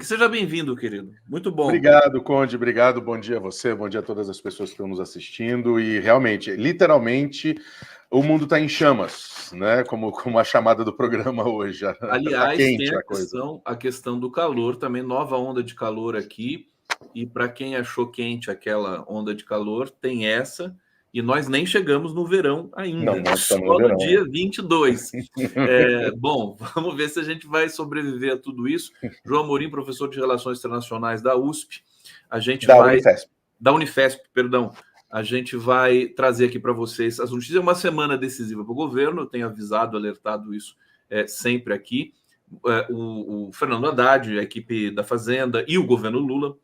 Seja bem-vindo, querido. Muito bom. Obrigado, Conde. Obrigado. Bom dia a você, bom dia a todas as pessoas que estão nos assistindo. E realmente, literalmente, o mundo está em chamas, né? Como a chamada do programa hoje. Está Aliás, tem quente a coisa. a questão do calor também, nova onda de calor aqui. E para quem achou quente aquela onda de calor, tem essa. E nós nem chegamos no verão ainda, Não estamos só no no verão. dia 22. Bom, vamos ver se a gente vai sobreviver a tudo isso. João Amorim, professor de Relações Internacionais da USP. A gente Unifesp. Da Unifesp, perdão. A gente vai trazer aqui para vocês as notícias. É uma semana decisiva para o governo, eu tenho avisado, alertado isso sempre aqui. O Fernando Haddad, a equipe da Fazenda e o governo Lula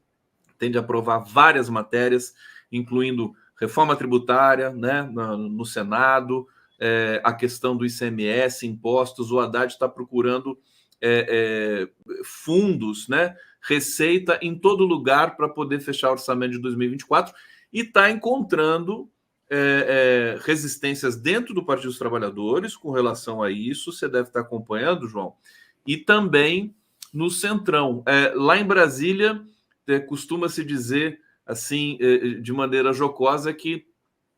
tende a aprovar várias matérias, incluindo reforma tributária, né, no Senado, a questão do ICMS, impostos. O Haddad está procurando fundos, né, receita em todo lugar para poder fechar o orçamento de 2024 e está encontrando resistências dentro do Partido dos Trabalhadores com relação a isso. Você deve estar acompanhando, João, e também no Centrão. Lá em Brasília, costuma-se dizer, assim, de maneira jocosa, que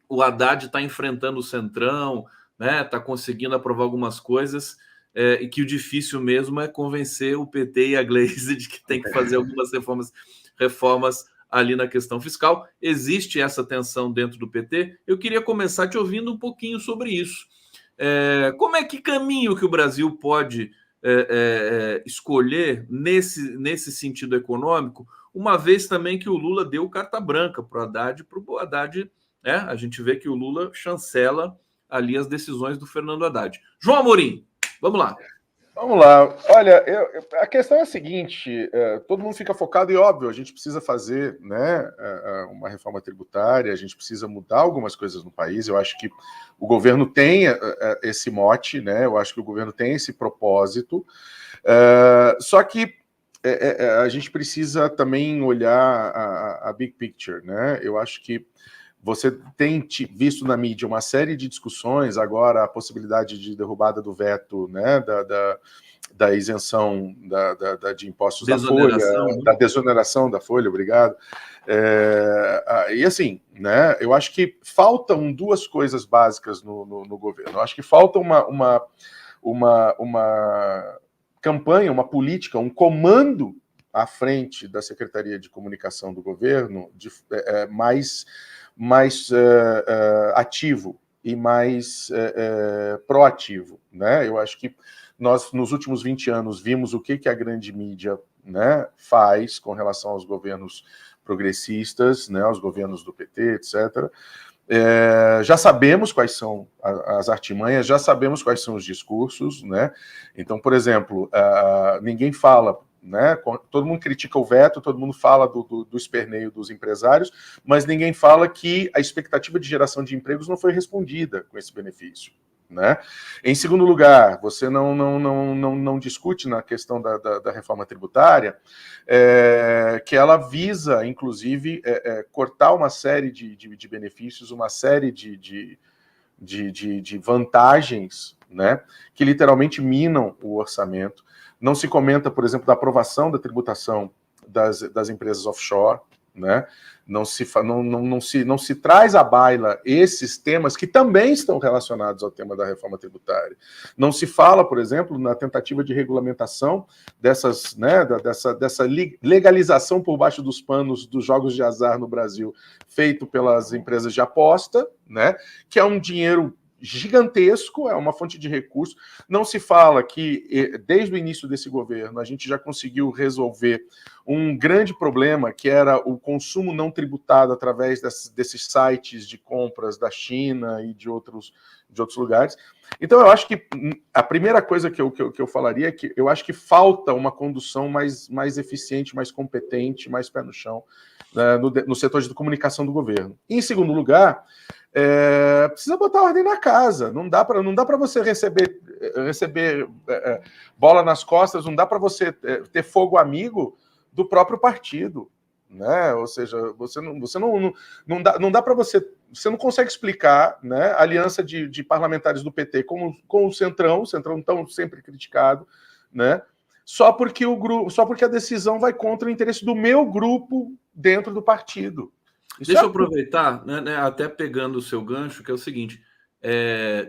o Haddad está enfrentando o Centrão, né? Está conseguindo aprovar algumas coisas, e que o difícil mesmo é convencer o PT e a Glaze de que tem que fazer algumas reformas ali na questão fiscal. Existe essa tensão dentro do PT. Eu queria começar te ouvindo um pouquinho sobre isso. Como é que caminho que o Brasil pode escolher nesse sentido econômico, uma vez também que o Lula deu carta branca para o Haddad, a gente vê que o Lula chancela ali as decisões do Fernando Haddad. João Amorim, vamos lá. Vamos lá. Olha, a questão é a seguinte: todo mundo fica focado e, óbvio, a gente precisa fazer, né, uma reforma tributária, a gente precisa mudar algumas coisas no país. Eu acho que o governo tem esse mote, né? Eu acho que o governo tem esse propósito. Só que a gente precisa também olhar a big picture, né? Eu acho que você tem visto na mídia uma série de discussões, agora a possibilidade de derrubada do veto, né, da isenção de impostos da Folha, da desoneração da Folha, obrigado. E assim, né, eu acho que faltam duas coisas básicas no governo. Eu acho que falta uma campanha, uma política, um comando à frente da Secretaria de Comunicação do governo mais ativo e mais proativo, né? Eu acho que nós, nos últimos 20 anos, vimos o que a grande mídia, né, faz com relação aos governos progressistas, né, aos governos do PT, etc. Já sabemos quais são as artimanhas, já sabemos quais são os discursos, né? Então, por exemplo, ninguém fala, né? Todo mundo critica o veto, todo mundo fala do esperneio dos empresários, mas ninguém fala que a expectativa de geração de empregos não foi respondida com esse benefício, né? Em segundo lugar, você não discute na questão da reforma tributária, que ela visa, inclusive, cortar uma série de benefícios, uma série de vantagens, né, que literalmente minam o orçamento. Não se comenta, por exemplo, da aprovação da tributação das empresas offshore, né? Não se traz à baila esses temas que também estão relacionados ao tema da reforma tributária. Não se fala, por exemplo, na tentativa de regulamentação dessa legalização por baixo dos panos dos jogos de azar no Brasil, feito pelas empresas de aposta, né? Que é um dinheiro gigantesco, é uma fonte de recurso. Não se fala que, desde o início desse governo, a gente já conseguiu resolver um grande problema, que era o consumo não tributado através desses sites de compras da China e de outros lugares. Então, eu acho que a primeira coisa que eu falaria é que eu acho que falta uma condução mais eficiente, mais competente, mais pé no chão, né, no setor de comunicação do governo. E, em segundo lugar, precisa botar ordem na casa. Não dá para você receber bola nas costas, não dá para você ter fogo amigo do próprio partido, né? Ou seja, você não dá para você não consegue explicar, né, a aliança de parlamentares do PT com o Centrão tão sempre criticado, né? só porque a decisão vai contra o interesse do meu grupo dentro do partido. Deixa eu aproveitar, né, até pegando o seu gancho, que é o seguinte: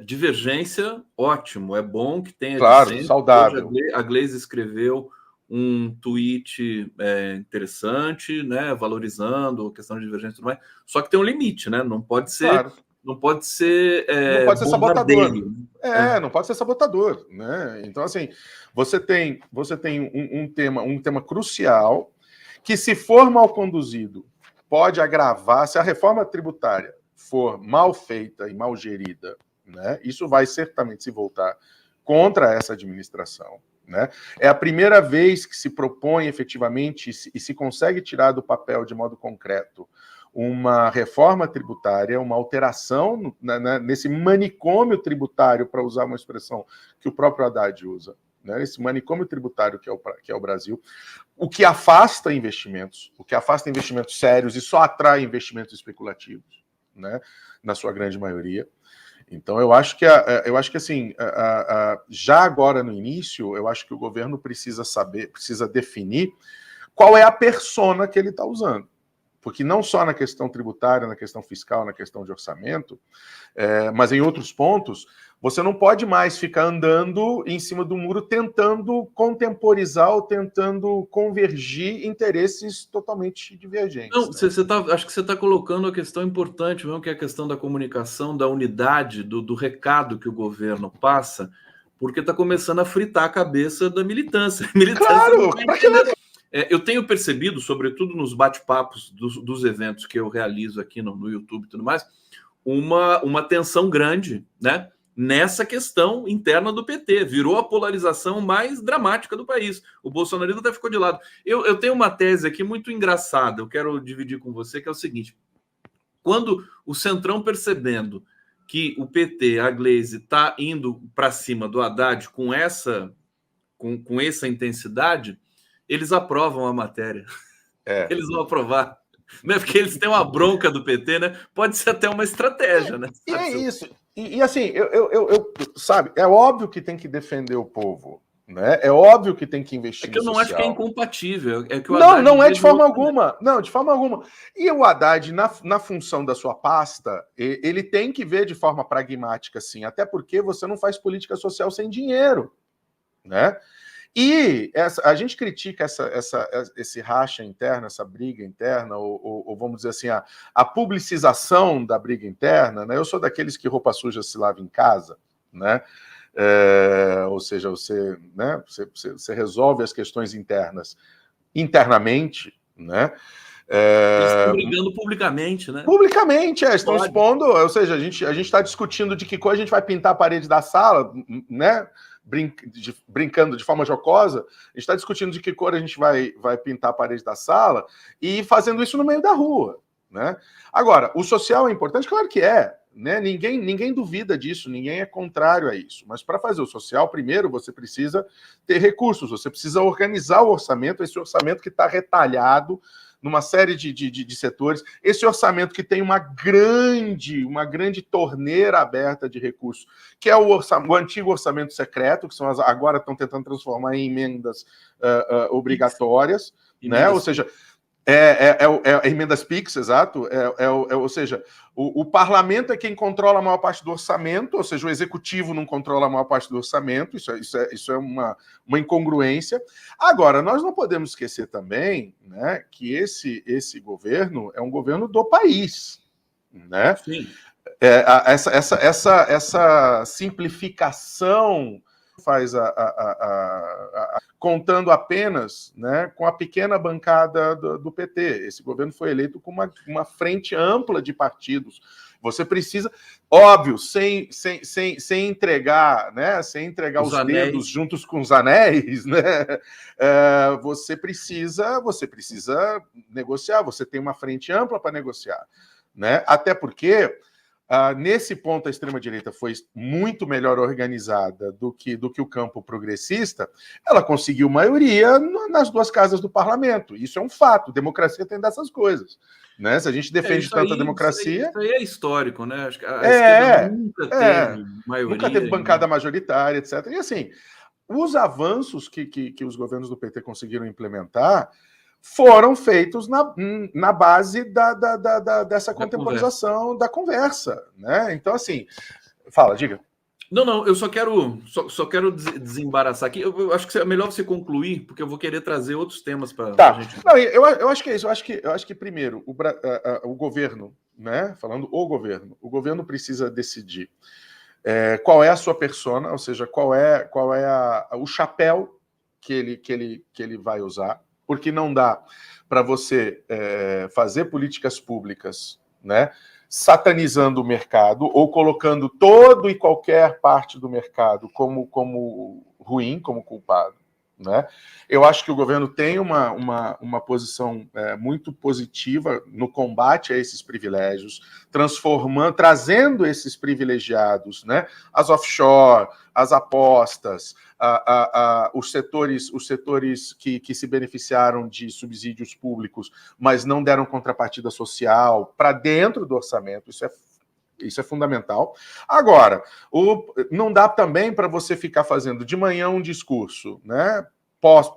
divergência, ótimo, é bom que tenha claro, dissento. saudável. Hoje a Gleisi escreveu um tweet interessante, né, valorizando a questão de divergência e tudo mais. Só que tem um limite, né? Não pode ser, claro. não pode ser, não pode ser sabotador. Não pode ser sabotador, né? Então, assim, você tem um tema crucial que, se for mal conduzido, pode agravar. Se a reforma tributária for mal feita e mal gerida, né, isso vai certamente se voltar contra essa administração. Né? É a primeira vez que se propõe efetivamente e se consegue tirar do papel de modo concreto uma reforma tributária, uma alteração nesse manicômio tributário, para usar uma expressão que o próprio Haddad usa, né? Esse manicômio tributário que é o Brasil, o que afasta investimentos sérios e só atrai investimentos especulativos, né? Na sua grande maioria. Então, eu acho que assim, já agora no início, eu acho que o governo precisa definir qual é a persona que ele está usando. Porque não só na questão tributária, na questão fiscal, na questão de orçamento, mas em outros pontos, você não pode mais ficar andando em cima do muro tentando contemporizar ou tentando convergir interesses totalmente divergentes. Não, acho que você está colocando a questão importante mesmo, que é a questão da comunicação, da unidade, do recado que o governo passa, porque está começando a fritar a cabeça da militância. A militância claro! Eu tenho percebido, sobretudo nos bate-papos dos eventos que eu realizo aqui no YouTube e tudo mais, uma tensão grande, né, nessa questão interna do PT. Virou a polarização mais dramática do país. O bolsonarismo até ficou de lado. Eu tenho uma tese aqui muito engraçada, eu quero dividir com você, que é o seguinte: quando o Centrão, percebendo que o PT, a Gleisi, está indo para cima do Haddad com essa intensidade, eles aprovam a matéria. Eles vão aprovar. Né? Porque eles têm uma bronca do PT, né? Pode ser até uma estratégia, né? E é isso. E assim, sabe, é óbvio que tem que defender o povo, né? É óbvio que tem que investir no social. É que eu não acho que é incompatível. É que o Haddad não é de forma alguma. Não, de forma alguma. E o Haddad, na função da sua pasta, ele tem que ver de forma pragmática, sim. Até porque você não faz política social sem dinheiro, né? E a gente critica esse racha interno, essa briga interna, ou vamos dizer assim, a publicização da briga interna, né? Eu sou daqueles que roupa suja se lava em casa, né? Ou seja, você resolve as questões internas internamente, né? Eles estão brigando publicamente, né? Publicamente, estão expondo, ou seja, a gente está discutindo de que cor a gente vai pintar a parede da sala, né? Brincando de forma jocosa, a gente está discutindo de que cor a gente vai pintar a parede da sala e fazendo isso no meio da rua, né? Agora, o social é importante? Claro que é, né? Ninguém duvida disso, ninguém é contrário a isso. Mas para fazer o social, primeiro você precisa ter recursos, você precisa organizar o orçamento, esse orçamento que está retalhado numa série de setores, esse orçamento que tem uma grande torneira aberta de recursos, que é o antigo orçamento secreto, que agora estão tentando transformar em emendas obrigatórias, né? Ou seja, emendas PIX, exato. Ou seja, o parlamento é quem controla a maior parte do orçamento, ou seja, o executivo não controla a maior parte do orçamento, isso é uma incongruência. Agora, nós não podemos esquecer também, né, que esse governo é um governo do país, né? Sim. Essa simplificação faz contando apenas, né, com a pequena bancada do PT. Esse governo foi eleito com uma frente ampla de partidos. Você precisa, óbvio, sem entregar, né, sem entregar os dedos juntos com os anéis, né? Você precisa negociar. Você tem uma frente ampla para negociar, né? Até porque nesse ponto, a extrema-direita foi muito melhor organizada do que o campo progressista. Ela conseguiu maioria nas duas casas do parlamento. Isso é um fato. Democracia tem dessas coisas, né? Se a gente defende tanta democracia... Isso aí é histórico, né? Acho que a esquerda nunca teve maioria. Nunca teve bancada majoritária, etc. E assim, os avanços que os governos do PT conseguiram implementar foram feitos na base dessa contemporização da conversa, né? Então, assim, fala, diga. Não, eu só quero desembaraçar aqui. Eu acho que é melhor você concluir, porque eu vou querer trazer outros temas para a gente. Não, eu acho que é isso. Eu acho que primeiro, o governo, né? Falando o governo precisa decidir qual é a sua persona, ou seja, qual é o chapéu que ele vai usar, porque não dá para você fazer políticas públicas, né, satanizando o mercado ou colocando todo e qualquer parte do mercado como ruim, como culpado. Né? Eu acho que o governo tem uma posição muito positiva no combate a esses privilégios, trazendo esses privilegiados, né? As offshore, as apostas, os setores que se beneficiaram de subsídios públicos, mas não deram contrapartida social, para dentro do orçamento. Isso é fundamental. Agora, não dá também para você ficar fazendo de manhã um discurso, né,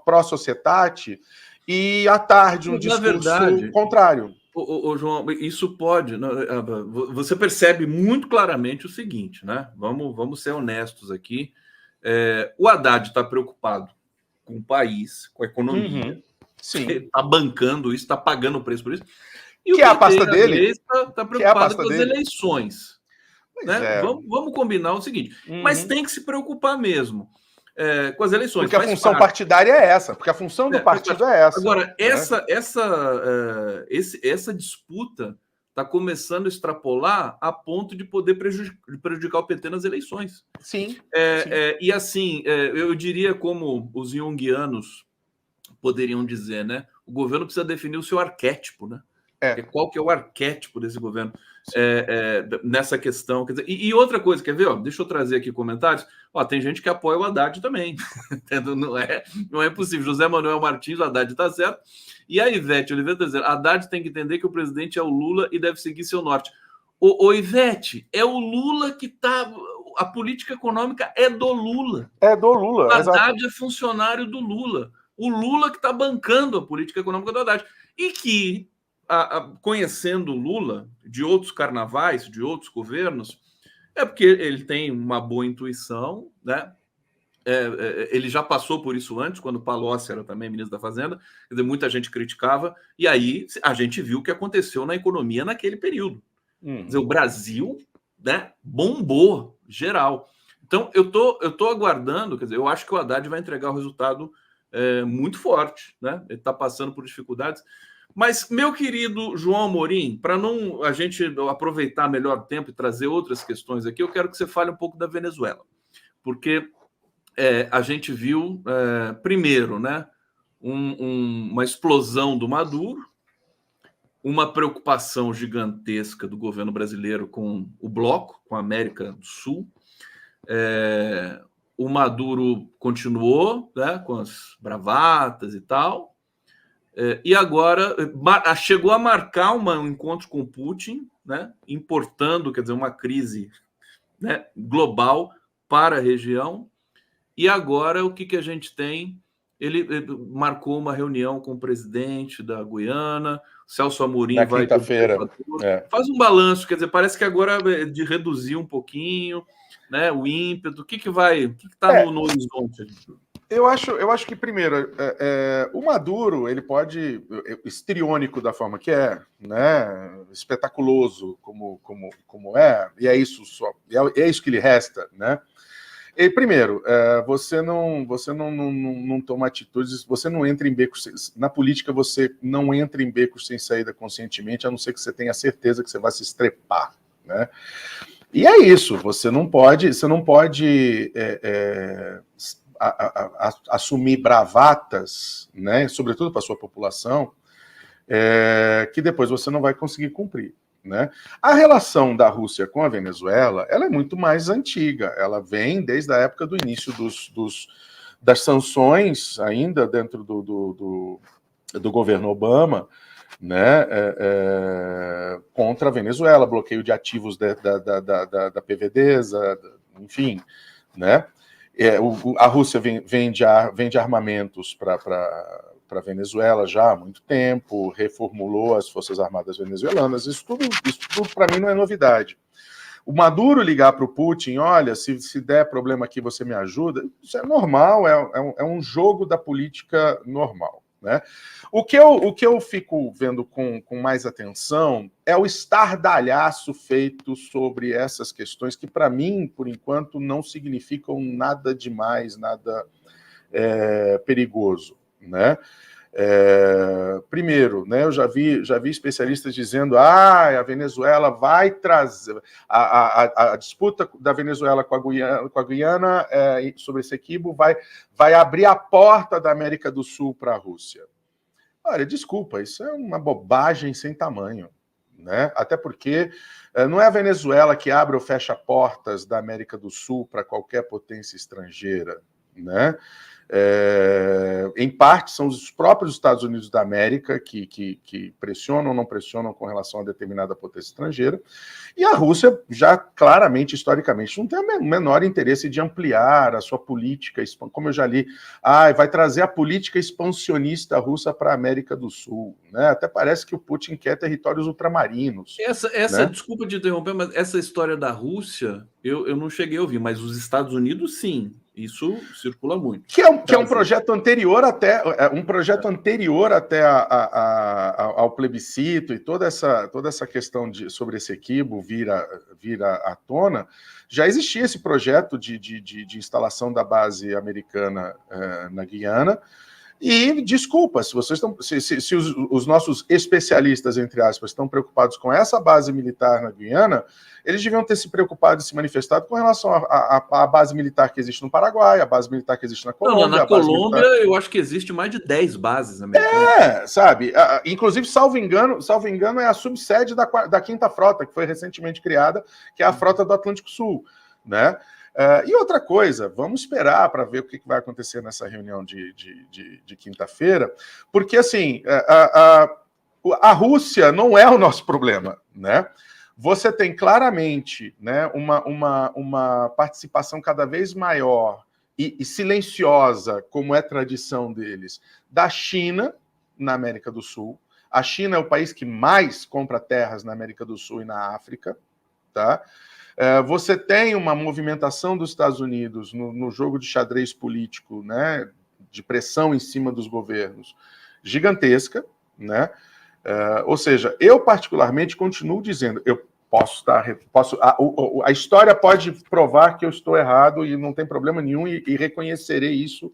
pró-societate e à tarde um discurso contrário. João, isso pode. Você percebe muito claramente o seguinte, né? Vamos ser honestos aqui. O Haddad está preocupado com o país, com a economia. Sim. Está bancando isso, está pagando o preço por isso. E que é a pasta dele está preocupado com as eleições. Né? Vamos combinar o seguinte, mas tem que se preocupar mesmo com as eleições. Porque a função partidária é essa, porque a função do partido é essa. Agora, essa disputa está começando a extrapolar a ponto de poder prejudicar o PT nas eleições. Sim. E assim, eu diria como os junguianos poderiam dizer, né? O governo precisa definir o seu arquétipo, né? Qual que é o arquétipo desse governo nessa questão? Quer dizer, e outra coisa, quer ver? Deixa eu trazer aqui comentários. Tem gente que apoia o Haddad também. não é possível. José Manuel Martins, o Haddad está certo. E a Ivete Oliveira está dizendo: Haddad tem que entender que o presidente é o Lula e deve seguir seu norte. Ô Ivete, é o Lula que está... A política econômica é do Lula. É do Lula, o Haddad é funcionário do Lula. O Lula que está bancando a política econômica do Haddad. E que, conhecendo o Lula, de outros carnavais, de outros governos, é porque ele tem uma boa intuição, né? Ele já passou por isso antes, quando Palocci era também ministro da Fazenda, quer dizer, muita gente criticava, e aí a gente viu o que aconteceu na economia naquele período. Quer dizer, o Brasil, né, bombou, geral. Então, eu tô aguardando, quer dizer, eu acho que o Haddad vai entregar o resultado muito forte, né? Ele está passando por dificuldades. Mas, meu querido João Amorim, para não a gente aproveitar melhor o tempo e trazer outras questões aqui, eu quero que você fale um pouco da Venezuela. Porque a gente viu, primeiro, né, uma explosão do Maduro, uma preocupação gigantesca do governo brasileiro com o bloco, com a América do Sul. O Maduro continuou, né, com as bravatas e tal, e agora chegou a marcar um encontro com Putin, né, importando, quer dizer, uma crise, né, global para a região. E agora o que a gente tem? Ele marcou uma reunião com o presidente da Guiana, Celso Amorim na vai... quinta-feira. Faz um balanço, quer dizer, parece que agora é de reduzir um pouquinho, né, o ímpeto. O que está no horizonte? Eu acho que, primeiro, o Maduro, ele pode, histriônico da forma que é, né, espetaculoso como é, e é isso só, é isso que lhe resta, né? E, primeiro, você não toma atitudes, você não entra em becos, na política você não entra em becos sem saída conscientemente, a não ser que você tenha certeza que você vai se estrepar, né? E é isso, você não pode assumir bravatas, né, sobretudo para a sua população, que depois você não vai conseguir cumprir. Né? A relação da Rússia com a Venezuela ela é muito mais antiga, ela vem desde a época do início das sanções, ainda dentro do governo Obama, né, contra a Venezuela, bloqueio de ativos da PDVSA, enfim, né? A Rússia vende armamentos para a Venezuela já há muito tempo, reformulou as Forças Armadas venezuelanas, isso tudo para mim não é novidade. O Maduro ligar para o Putin, olha, se der problema aqui você me ajuda, isso é normal, é um jogo da política normal. Né? O que eu fico vendo com mais atenção é o estardalhaço feito sobre essas questões que, para mim, por enquanto, não significam nada demais, nada perigoso. Né? Primeiro, né, eu já vi especialistas dizendo a Venezuela vai trazer a disputa da Venezuela com a Guiana sobre esse equívoco vai abrir a porta da América do Sul para a Rússia. Olha, desculpa, isso é uma bobagem sem tamanho, né? Até porque não é a Venezuela que abre ou fecha portas da América do Sul para qualquer potência estrangeira, né? Em parte são os próprios Estados Unidos da América que pressionam ou não pressionam com relação a determinada potência estrangeira, e a Rússia já claramente, historicamente, não tem o menor interesse de ampliar a sua política, como eu já li, vai trazer a política expansionista russa para a América do Sul, né? Até parece que o Putin quer territórios ultramarinos. Né? Desculpa te interromper, mas essa história da Rússia, eu não cheguei a ouvir, mas os Estados Unidos, sim. Isso circula muito. Que é um projeto anterior até ao plebiscito, e toda essa questão sobre esse equívoco vir à tona. Já existia esse projeto de instalação da base americana na Guiana. E, desculpa, se os nossos especialistas, entre aspas, estão preocupados com essa base militar na Guiana, eles deviam ter se preocupado e se manifestado com relação à base militar que existe no Paraguai, a base militar que existe na Colômbia. Na Colômbia, eu acho que existe mais de 10 bases americanas. Sabe? Inclusive, salvo engano, é a subsede da Quinta Frota, que foi recentemente criada, que é a Frota do Atlântico Sul, né? E outra coisa, vamos esperar para ver o que vai acontecer nessa reunião de quinta-feira, porque assim, a Rússia não é o nosso problema, né? Você tem claramente, né, uma participação cada vez maior e silenciosa, como é tradição deles, da China na América do Sul. A China é o país que mais compra terras na América do Sul e na África, tá? Você tem uma movimentação dos Estados Unidos no jogo de xadrez político, né, de pressão em cima dos governos, gigantesca, né? Ou seja, eu particularmente continuo dizendo, eu a história pode provar que eu estou errado e não tem problema nenhum e reconhecerei isso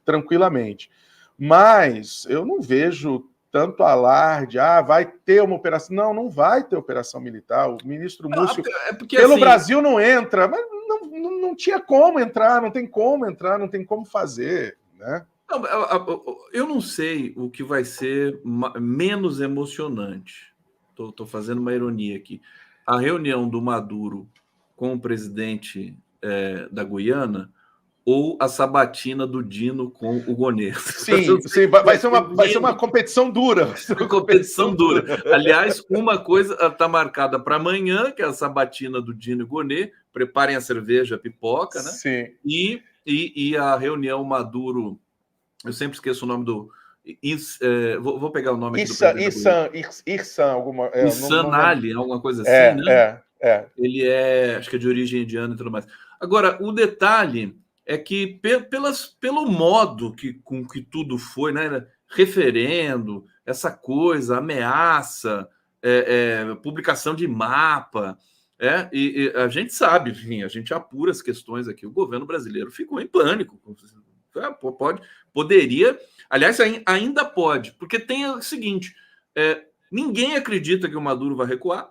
tranquilamente. Mas eu não vejo tanto alarde, vai ter uma operação. Não vai ter operação militar. O ministro Múcio, pelo assim, Brasil não entra, mas não tinha como entrar, não tem como entrar, não tem como fazer, né? Eu não sei o que vai ser menos emocionante. Estou fazendo uma ironia aqui. A reunião do Maduro com o presidente da Guiana ou a sabatina do Dino com o Gonê. Sim, vai ser uma competição dura. Uma competição dura. Aliás, uma coisa está marcada para amanhã, que é a sabatina do Dino e Gonê. Preparem a cerveja, a pipoca, né? Sim. E a reunião Maduro... Eu sempre esqueço o nome do... vou pegar o nome aqui do Ihsan Ali, alguma coisa assim, né? Ele acho que é de origem indiana e tudo mais. Agora, o detalhe é que pelo modo com que tudo foi, né? Referendo, essa coisa, ameaça, publicação de mapa, e a gente sabe, enfim, a gente apura as questões aqui. O governo brasileiro ficou em pânico. Poderia, aliás, ainda pode, porque tem o seguinte: ninguém acredita que o Maduro vai recuar,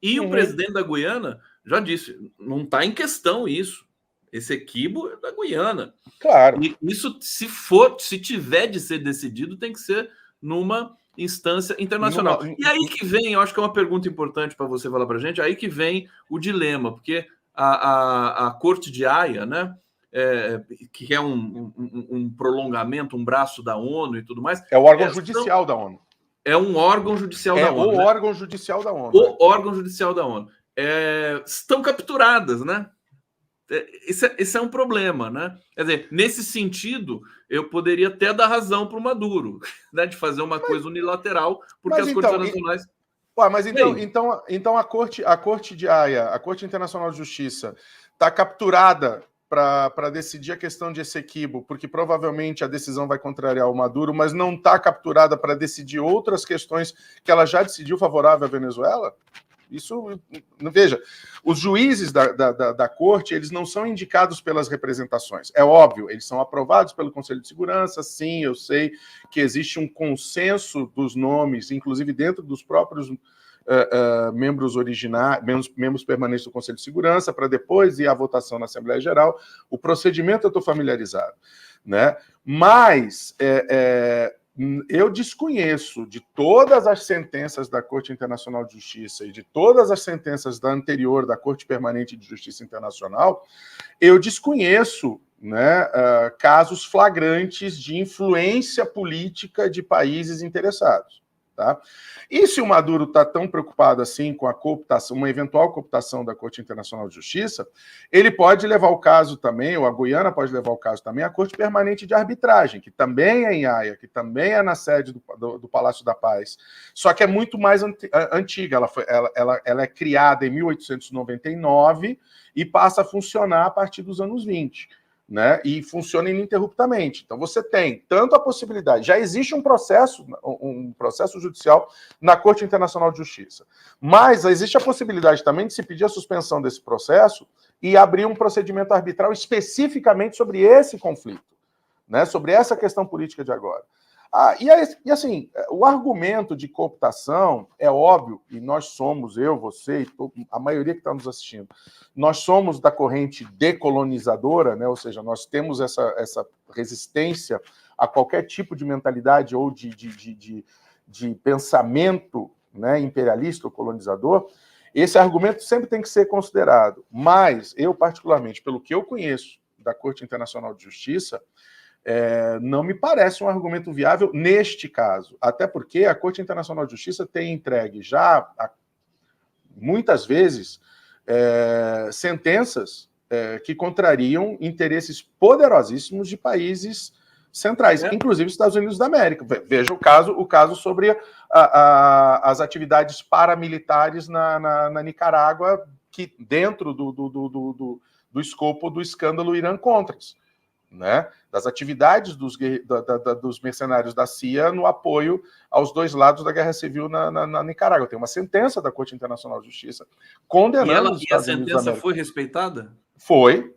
e o presidente da Guiana já disse, não está em questão isso. Esse equívoco é da Guiana. Claro. E isso, se tiver de ser decidido, tem que ser numa instância internacional. E aí que vem, eu acho que é uma pergunta importante para você falar para a gente, aí que vem o dilema, porque a Corte de Haia, né, que é um prolongamento, um braço da ONU e tudo mais... É o órgão judicial da ONU. É um órgão judicial da ONU. O órgão judicial da ONU. O órgão judicial da ONU. Estão capturadas, né? esse é um problema, né? Quer dizer, nesse sentido, eu poderia até dar razão para o Maduro, né, de fazer uma coisa unilateral, porque as cortes internacionais... Mas então a Corte de Haia, a Corte Internacional de Justiça, está capturada para decidir a questão de Essequibo, porque provavelmente a decisão vai contrariar o Maduro, mas não está capturada para decidir outras questões que ela já decidiu favorável à Venezuela? Isso, veja, os juízes da corte, eles não são indicados pelas representações. É óbvio, eles são aprovados pelo Conselho de Segurança, sim, eu sei que existe um consenso dos nomes, inclusive dentro dos próprios membros originais, membros permanentes do Conselho de Segurança, para depois ir à votação na Assembleia Geral. O procedimento eu estou familiarizado, né? Mas eu desconheço de todas as sentenças da Corte Internacional de Justiça e de todas as sentenças da anterior, da Corte Permanente de Justiça Internacional, eu desconheço, né, casos flagrantes de influência política de países interessados. Tá? E se o Maduro está tão preocupado assim com a cooptação, uma eventual cooptação da Corte Internacional de Justiça, ele pode levar o caso também, ou a Guiana pode levar o caso também, à Corte Permanente de Arbitragem, que também é em Haia, que também é na sede do Palácio da Paz, só que é muito mais antiga. Ela é criada em 1899 e passa a funcionar a partir dos anos 20. Né, e funciona ininterruptamente. Então você tem tanto a possibilidade, já existe um processo judicial na Corte Internacional de Justiça, mas existe a possibilidade também de se pedir a suspensão desse processo e abrir um procedimento arbitral especificamente sobre esse conflito, né, sobre essa questão política de agora. E assim, o argumento de cooptação é óbvio, e nós somos, eu, você e a maioria que está nos assistindo, nós somos da corrente decolonizadora, né? Ou seja, nós temos essa resistência a qualquer tipo de mentalidade ou de pensamento, né, imperialista ou colonizador. Esse argumento sempre tem que ser considerado, mas eu, particularmente, pelo que eu conheço da Corte Internacional de Justiça, não me parece um argumento viável neste caso, até porque a Corte Internacional de Justiça tem entregue já, muitas vezes, sentenças que contrariam interesses poderosíssimos de países centrais, inclusive os Estados Unidos da América. Veja o caso sobre as atividades paramilitares na Nicarágua, que dentro do escopo do escândalo Irã-Contras. Né, das atividades dos mercenários da CIA no apoio aos dois lados da guerra civil na Nicarágua. Tem uma sentença da Corte Internacional de Justiça condenando os Estados Unidos da América. E a sentença foi respeitada? Foi.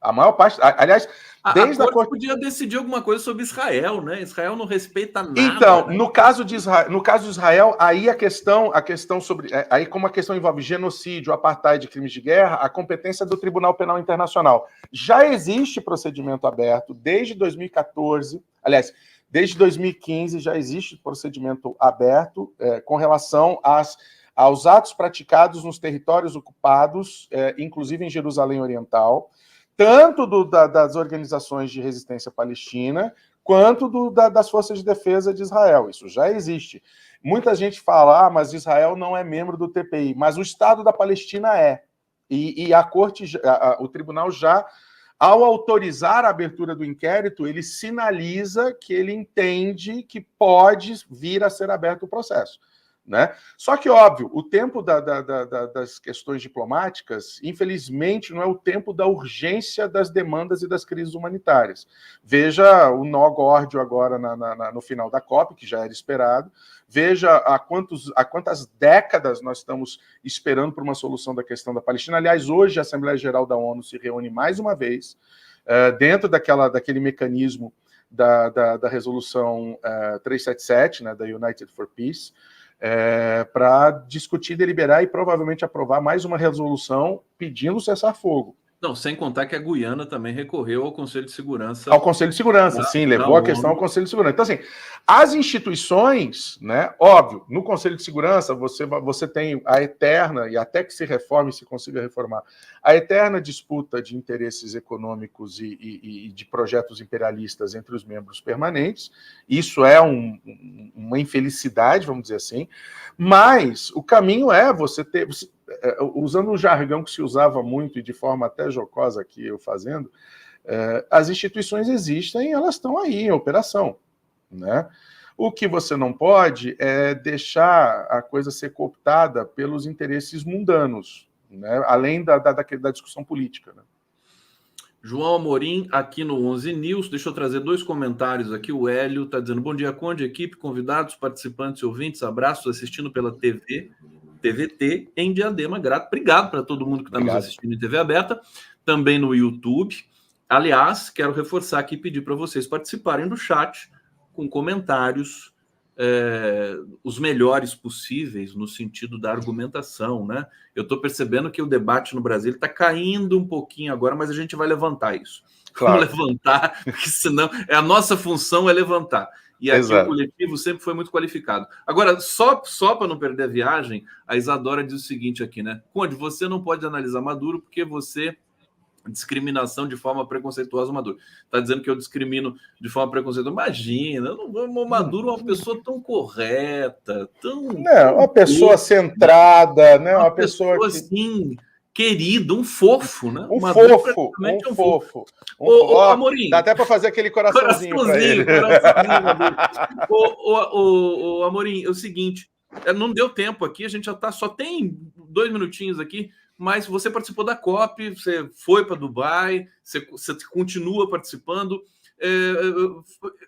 A maior parte... Aliás, desde a Corte podia decidir alguma coisa sobre Israel, né? Israel não respeita nada. Então, né? no caso de Israel, aí a questão sobre... Aí como a questão envolve genocídio, apartheid, crimes de guerra, a competência do Tribunal Penal Internacional. Já existe procedimento aberto desde 2014, aliás, desde 2015 já existe procedimento aberto com relação aos atos praticados nos territórios ocupados, inclusive em Jerusalém Oriental, tanto das organizações de resistência palestina, quanto das forças de defesa de Israel. Isso já existe. Muita gente fala, mas Israel não é membro do TPI, mas o Estado da Palestina é. E a Corte, o tribunal já, ao autorizar a abertura do inquérito, ele sinaliza que ele entende que pode vir a ser aberto o processo. Né? Só que, óbvio, o tempo das questões diplomáticas, infelizmente, não é o tempo da urgência das demandas e das crises humanitárias. Veja o nó górdio agora no final da COP, que já era esperado. Veja há quantas décadas nós estamos esperando por uma solução da questão da Palestina. Aliás, hoje a Assembleia Geral da ONU se reúne mais uma vez, dentro daquele mecanismo da resolução 377, né, da United for Peace, para discutir, deliberar e provavelmente aprovar mais uma resolução pedindo cessar-fogo. Não, sem contar que a Guiana também recorreu ao Conselho de Segurança. Ao Conselho de Segurança, sim, levou a questão ao Conselho de Segurança. Então, assim, As instituições, né, óbvio, no Conselho de Segurança você tem a eterna, e até que se reforme, se consiga reformar, a eterna disputa de interesses econômicos e de projetos imperialistas entre os membros permanentes. Isso é uma infelicidade, vamos dizer assim, mas o caminho é você ter, usando um jargão que se usava muito e de forma até jocosa aqui eu fazendo, as instituições existem, elas estão aí em operação, né? O que você não pode é deixar a coisa ser cooptada pelos interesses mundanos, né? Além da discussão política, né? João Amorim, aqui no 11 News. Deixa eu trazer 2 comentários aqui. O Hélio está dizendo: bom dia, Conde, equipe, convidados, participantes e ouvintes. Abraços, assistindo pela TVT em Diadema. Grato. Obrigado para todo mundo que está nos assistindo em TV aberta, também no YouTube. Aliás, quero reforçar aqui e pedir para vocês participarem do chat com comentários, os melhores possíveis no sentido da argumentação, né? Eu estou percebendo que o debate no Brasil está caindo um pouquinho agora, mas a gente vai levantar isso. Claro. Vamos levantar, porque senão a nossa função é levantar. E aqui Exato. O coletivo sempre foi muito qualificado. Agora, só para não perder a viagem, a Isadora diz o seguinte aqui, né? Conde, você não pode analisar Maduro porque você... discriminação de forma preconceituosa Maduro. Está dizendo que eu discrimino de forma preconceituosa. Imagina, o Maduro é uma pessoa tão correta, tão... Não, uma pessoa centrada, né? Uma pessoa que... assim, querido, um fofo, né? Um fofo, um fofo. Ô, Amorim, dá até para fazer aquele coraçãozinho para ele. Ô, Amorim, é o seguinte, não deu tempo aqui, a gente já só tem 2 minutinhos aqui, mas você participou da COP, você foi para Dubai, você continua participando.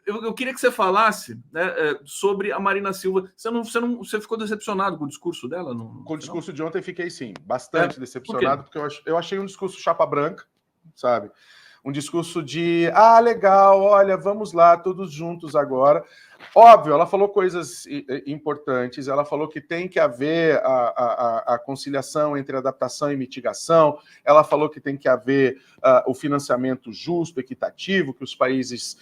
Eu queria que você falasse, né, sobre a Marina Silva. Você ficou decepcionado com o discurso dela? Com o discurso de ontem fiquei, sim, bastante decepcionado, porque eu achei um discurso chapa branca, sabe? Um discurso de, legal, olha, vamos lá, todos juntos agora. Óbvio, ela falou coisas importantes, ela falou que tem que haver a conciliação entre adaptação e mitigação, ela falou que tem que haver o financiamento justo, equitativo, que os países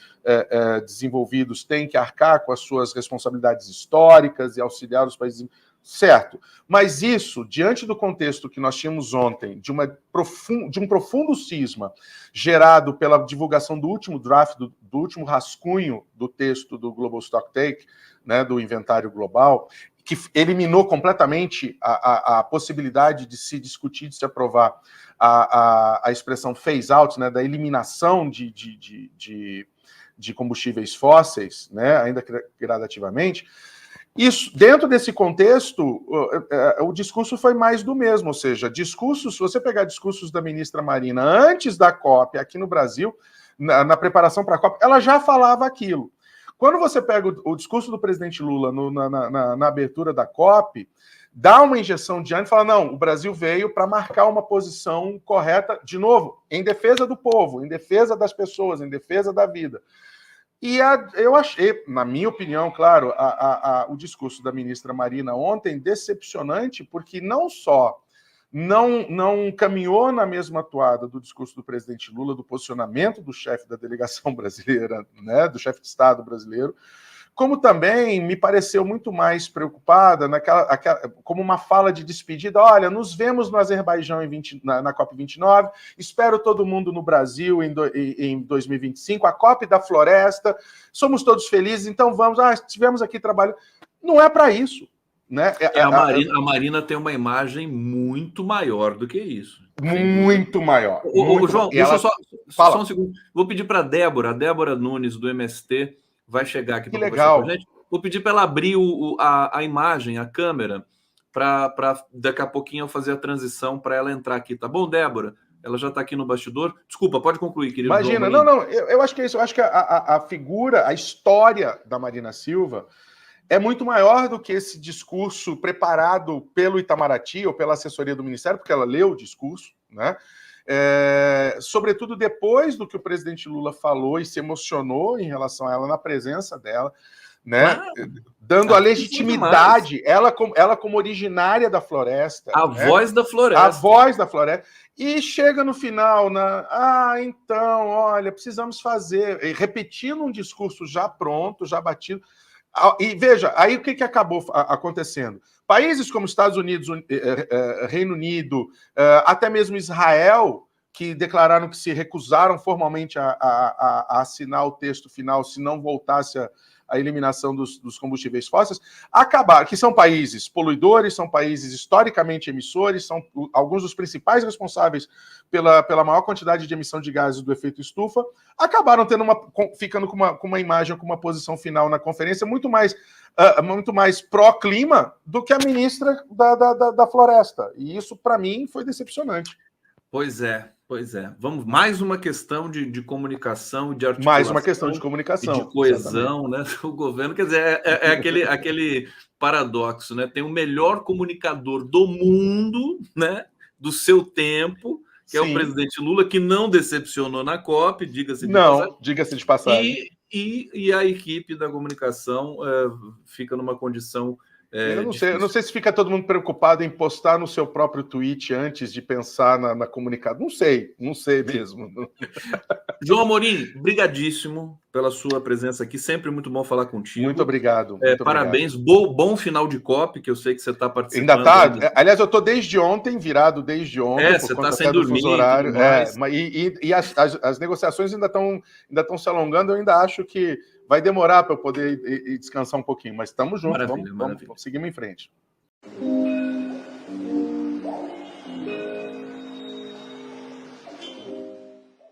desenvolvidos têm que arcar com as suas responsabilidades históricas e auxiliar os países... Certo, mas isso, diante do contexto que nós tínhamos ontem, de um profundo cisma gerado pela divulgação do último draft, do último rascunho do texto do Global Stocktake, né, do inventário global, que eliminou completamente a possibilidade de se discutir, de se aprovar a expressão phase-out, né, da eliminação de combustíveis fósseis, né, ainda gradativamente. Isso, dentro desse contexto, o discurso foi mais do mesmo, ou seja, se você pegar discursos da ministra Marina antes da COP aqui no Brasil, na preparação para a COP, ela já falava aquilo. Quando você pega o discurso do presidente Lula na abertura da COP, dá uma injeção de ânimo e fala, não, o Brasil veio para marcar uma posição correta, de novo, em defesa do povo, em defesa das pessoas, em defesa da vida. E eu achei, na minha opinião, claro, o discurso da ministra Marina ontem decepcionante, porque não só não caminhou na mesma toada do discurso do presidente Lula, do posicionamento do chefe da delegação brasileira, né, do chefe de Estado brasileiro, como também me pareceu muito mais preocupada como uma fala de despedida. Olha, nos vemos no Azerbaijão na COP29, espero todo mundo no Brasil em 2025, a COP da Floresta, somos todos felizes, então vamos, estivemos aqui trabalhando. Não é para isso. Né? A Marina tem uma imagem muito maior do que isso. Muito maior. João, deixa eu só um segundo. Vou pedir para a Débora Nunes, do MST, vai chegar aqui para conversar com a gente. Vou pedir para ela abrir a imagem, a câmera, para daqui a pouquinho eu fazer a transição para ela entrar aqui, tá bom, Débora? Ela já está aqui no bastidor. Desculpa, pode concluir, querido. Imagina, João, não, eu acho que é isso. Eu acho que a figura, a história da Marina Silva é muito maior do que esse discurso preparado pelo Itamaraty ou pela assessoria do Ministério, porque ela leu o discurso, né? Sobretudo depois do que o presidente Lula falou e se emocionou em relação a ela, na presença dela, né? Claro. Dando a legitimidade, ela como originária da floresta. A né? voz da floresta. A voz da floresta. E chega no final, então, olha, precisamos fazer, repetindo um discurso já pronto, já batido. E veja, aí o que acabou acontecendo? Países como Estados Unidos, Reino Unido, até mesmo Israel, que declararam que se recusaram formalmente a assinar o texto final se não voltasse a eliminação dos combustíveis fósseis, acabaram, que são países poluidores, são países historicamente emissores, são alguns dos principais responsáveis pela maior quantidade de emissão de gases do efeito estufa, acabaram ficando com uma imagem, com uma posição final na conferência muito mais pró-clima do que a ministra da floresta. E isso, para mim, foi decepcionante. Pois é. Vamos, mais uma questão de comunicação, de articulação. Mais uma questão de comunicação. De coesão, né? O governo, quer dizer, aquele paradoxo, né? Tem o melhor comunicador do mundo, né? Do seu tempo, que é o presidente Lula, que não decepcionou na COP, diga-se de passagem. E a equipe da comunicação fica numa condição... Eu não sei se fica todo mundo preocupado em postar no seu próprio tweet antes de pensar na comunicação. Não sei mesmo. João Amorim, brigadíssimo pela sua presença aqui. Sempre muito bom falar contigo. Muito obrigado. Parabéns. Bom final de COP, que eu sei que você está participando. Ainda tá. Aliás, eu estou virado desde ontem. Você está sem dormir. Horário. E as negociações ainda estão se alongando. Eu ainda acho que vai demorar para eu poder ir descansar um pouquinho, mas estamos juntos. Vamos seguir em frente.